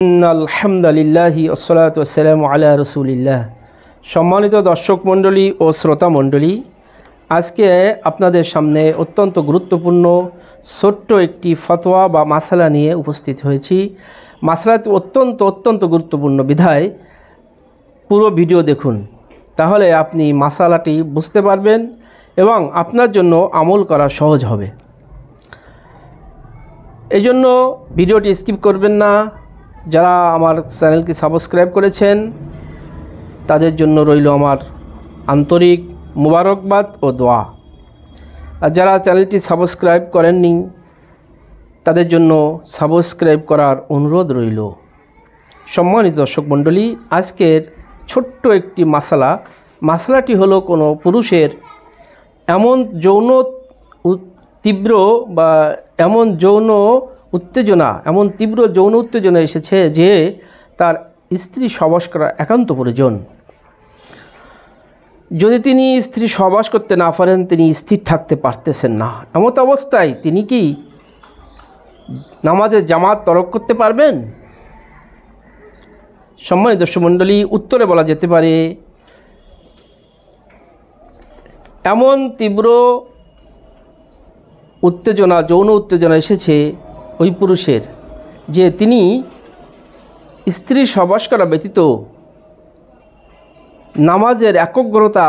আলহামদুলিল্লাহি ওয়াসসালাতু ওয়াসসালামু আলা রাসূলিল্লাহ। সম্মানিত দর্শক মণ্ডলী ও শ্রোতা মণ্ডলী, আজকে আপনাদের সামনে অত্যন্ত গুরুত্বপূর্ণ ছোট্ট একটি ফতোয়া বা মাসালা নিয়ে উপস্থিত হয়েছি। মাসালাটি অত্যন্ত গুরুত্বপূর্ণ বিধায় পুরো ভিডিও দেখুন, তাহলে আপনি মাসালাটি বুঝতে পারবেন এবং আপনার জন্য আমল করা সহজ হবে। এই জন্য ভিডিওটি স্কিপ করবেন না। যারা আমার চ্যানেলকে সাবস্ক্রাইব করেছেন তাদের জন্য রইল আমার আন্তরিক মুবারকবাদ ও দোয়া, আর যারা চ্যানেলটি সাবস্ক্রাইব করেননি তাদের জন্য সাবস্ক্রাইব করার অনুরোধ রইল। সম্মানিত দর্শক মণ্ডলী, আজকের ছোট্ট একটি মাসালাটি হলো কোনো পুরুষের এমন যৌন তীব্র বা এমন তীব্র যৌন উত্তেজনা এসেছে যে তার স্ত্রী সহবাস করা একান্ত প্রয়োজন। যদি তিনি স্ত্রী সহবাস করতে না পারেন, তিনি স্থির থাকতে পারতেছেন না, এমত অবস্থায় তিনি কি নামাজে জামাত তরক করতে পারবেন? সম্মানিত দর্শক মণ্ডলী, উত্তরে বলা যেতে পারে এমন তীব্র যৌন উত্তেজনা এসেছে ওই পুরুষের যে তিনি স্ত্রী সহবাস করা ব্যতীত নামাজের একাগ্রতা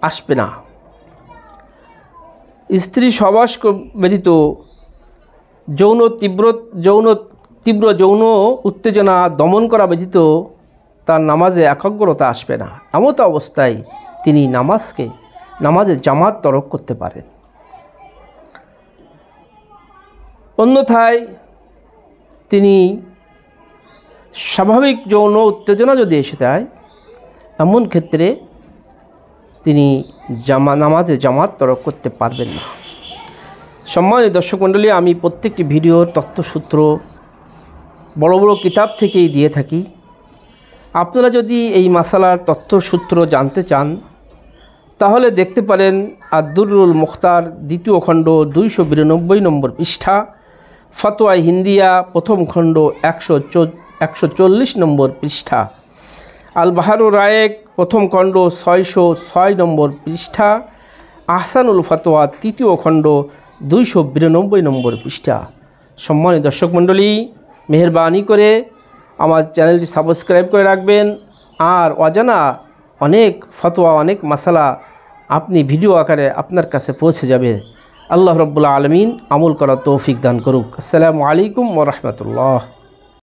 আসবে না। স্ত্রী সহবাস ব্যতীত তীব্র যৌন উত্তেজনা দমন করা ব্যতীত তার নামাজে একাগ্রতা আসবে না। এমত অবস্থায় তিনি নামাজে জামাত তরক করতে পারেন। অন্যথায় তিনি স্বাভাবিক যৌন উত্তেজনা যদি এসে যায়, এমন ক্ষেত্রে তিনি নামাজে জামাত তরক করতে পারবেন না। সম্মানিত দর্শক মণ্ডলী, আমি প্রত্যেকটি ভিডিওর তথ্যসূত্র বড় বড় কিতাব থেকেই দিয়ে থাকি। আপনারা যদি এই মাসালার তথ্যসূত্র জানতে চান তাহলে দেখতে পারেন আদ-দুররুল মুখতার 2য় খণ্ড 292 নম্বর পৃষ্ঠা, ফতোয়া হিন্দিয়া 1ম খণ্ড 140 নম্বর পৃষ্ঠা, আল বাহারুর রায়েক 1ম খণ্ড 606 নম্বর পৃষ্ঠা, আহসানুল ফতোয়া 3য় খণ্ড 292 নম্বর পৃষ্ঠা। সম্মানিত দর্শক মণ্ডলী, মেহেরবানি করে আমার চ্যানেলটি সাবস্ক্রাইব করে রাখবেন, আর অজানা অনেক ফতোয়া অনেক মাসালা আপনি ভিডিও আকারে আপনার কাছে পৌঁছে যাবে। আল্লাহ রাব্বুল আলামিন আমল করার তৌফিক দান করুক। আসসালামু আলাইকুম ওয়া রাহমাতুল্লাহ।